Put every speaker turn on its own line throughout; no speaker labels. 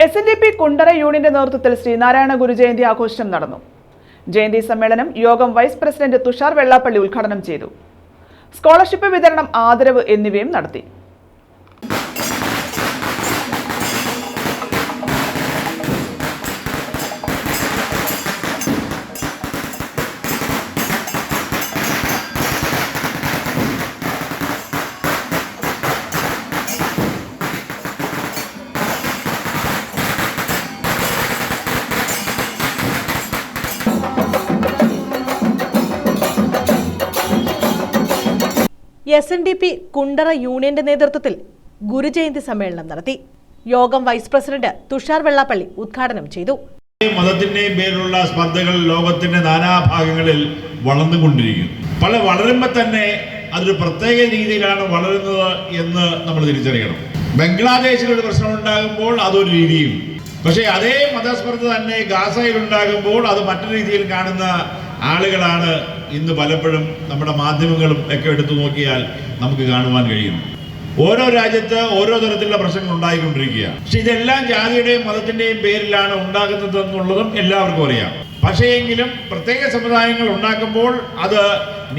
SNDP Kundara യൂണിയന്റെ നേതൃത്വത്തിൽ ശ്രീനാരായണ ഗുരുജയന്തി ആഘോഷം നടന്നു. ജയന്തി സമ്മേളനം യോഗം വൈസ് പ്രസിഡന്റ് തുഷാർ വെള്ളാപ്പള്ളി ഉദ്ഘാടനം ചെയ്തു. സ്കോളർഷിപ്പ് വിതരണം, ആദരവ് എന്നിവയും നടത്തി.
SNDP കുണ്ടറ യൂണിയന്റെ നേതൃത്വത്തിൽ ഗുരുജയന്തി സമ്മേളനം നടത്തി. യോഗം വൈസ് പ്രസിഡന്റ് തുഷാർ വെള്ളാപ്പള്ളി ഉദ്ഘാടനം ചെയ്തു.
മതത്തിന്റെയും പേരിലുള്ള സ്പർദ്ധകൾ ലോകത്തിന്റെ നാനാഭാഗങ്ങളിൽ വളർന്നുകൊണ്ടിരിക്കുന്നു. വളരുമ്പോൾ തന്നെ അതൊരു പ്രത്യേക രീതിയിലാണ് വളരുന്നത് എന്ന് നമ്മൾ തിരിച്ചറിയണം. ബംഗ്ലാദേശിൽ ഒരു പ്രശ്നം ഉണ്ടാകുമ്പോൾ അതൊരു രീതിയും, പക്ഷേ അതേ മതസ്പർദ്ധ തന്നെ ഗാസയിൽ ഉണ്ടാകുമ്പോൾ അത് മറ്റൊരു രീതിയിൽ കാണുന്ന ആളുകളാണ് ഇന്ന് പലപ്പോഴും നമ്മുടെ മാധ്യമങ്ങളും ഒക്കെ എടുത്തു നോക്കിയാൽ നമുക്ക് കാണുവാൻ കഴിയും. ഓരോ രാജ്യത്ത് ഓരോ തരത്തിലുള്ള പ്രശ്നങ്ങൾ ഉണ്ടായിക്കൊണ്ടിരിക്കുക. പക്ഷെ ഇതെല്ലാം ജാതിയുടെയും മതത്തിന്റെയും പേരിലാണ് ഉണ്ടാകുന്നത് എന്നുള്ളതും എല്ലാവർക്കും അറിയാം. പക്ഷേ എങ്കിലും പ്രത്യേക സമുദായങ്ങൾ ഉണ്ടാക്കുമ്പോൾ അത്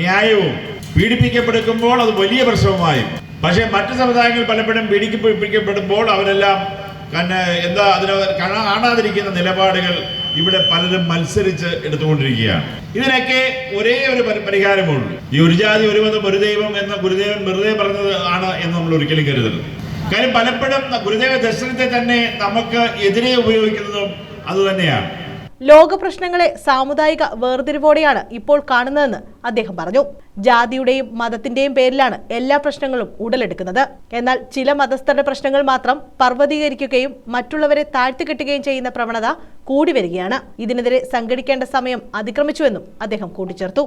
ന്യായവും, പീഡിപ്പിക്കപ്പെടുമ്പോൾ അത് വലിയ പ്രശ്നവുമായും. പക്ഷേ മറ്റു സമുദായങ്ങൾ പലപ്പോഴും പീഡിപ്പിക്കപ്പെടുമ്പോൾ അവരെല്ലാം അതിനെ കാണാതിരിക്കുന്ന നിലപാടുകൾ ഇവിടെ പലരും മത്സരിച്ച് എടുത്തുകൊണ്ടിരിക്കുകയാണ്. ഇതിനൊക്കെ ഒരേ ഒരു പരിഹാരമുള്ളൂ. ഈ ഒരു ജാതി ഒരു മതം ഒരു ദൈവം എന്ന ഗുരുദേവൻ വെറുതെ പറഞ്ഞത് ആണ് എന്ന് നമ്മൾ ഒരിക്കലും കരുതരുത്. കാര്യം പലപ്പോഴും ഗുരുദേവ ദർശനത്തെ തന്നെ നമുക്ക് എതിരെ ഉപയോഗിക്കുന്നതും അതുതന്നെയാണ്.
ലോക പ്രശ്നങ്ങളെ സാമുദായിക വേർതിരിവോടെയാണ് ഇപ്പോൾ കാണുന്നതെന്ന് അദ്ദേഹം പറഞ്ഞു. ജാതിയുടെയും മതത്തിന്റെയും പേരിലാണ് എല്ലാ പ്രശ്നങ്ങളും ഉടലെടുക്കുന്നത്. എന്നാൽ ചില മതസ്ഥരുടെ പ്രശ്നങ്ങൾ മാത്രം പർവ്വതീകരിക്കുകയും മറ്റുള്ളവരെ താഴ്ത്തിക്കെട്ടുകയും ചെയ്യുന്ന പ്രവണത കൂടി വരികയാണ്. ഇതിനെതിരെ സംഘടിക്കേണ്ട സമയം അതിക്രമിച്ചുവെന്നും അദ്ദേഹം കൂട്ടിച്ചേർത്തു.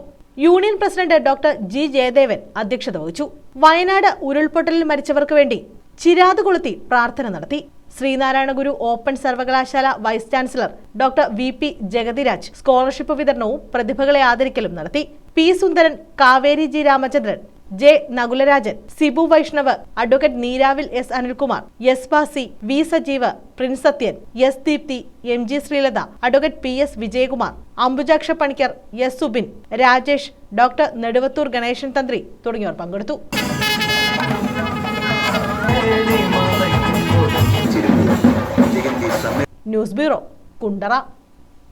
Union president doctor G Jayadevan അധ്യക്ഷത വഹിച്ചു. വയനാട് ഉരുൾപൊട്ടലിൽ മരിച്ചവർക്ക് വേണ്ടി ചിരാത് കൊളുത്തി പ്രാർത്ഥന നടത്തി. ശ്രീനാരായണ ഗുരു ഓപ്പൺ സർവകലാശാല vice chancellor doctor VP Jagathiraj scholarship വിതരണവും പ്രതിഭകളെ ആദരിക്കലും നടത്തി. P Sundaran, Kaveri G Ramachandran, J Nakularajan, Sibu Vaishnav, advocate Neeravil S Anilkumar, S Basi, V Sajeev, Prince Sathyan, S Deepthi, MG Sreelatha, advocate PS Vijayakumar, Ambujaksha Panicker, S Subin, Rajesh, doctor Neduvathoor Ganesan Thanthri തുടങ്ങിയവർ പങ്കെടുത്തു. News bureau, Kundara.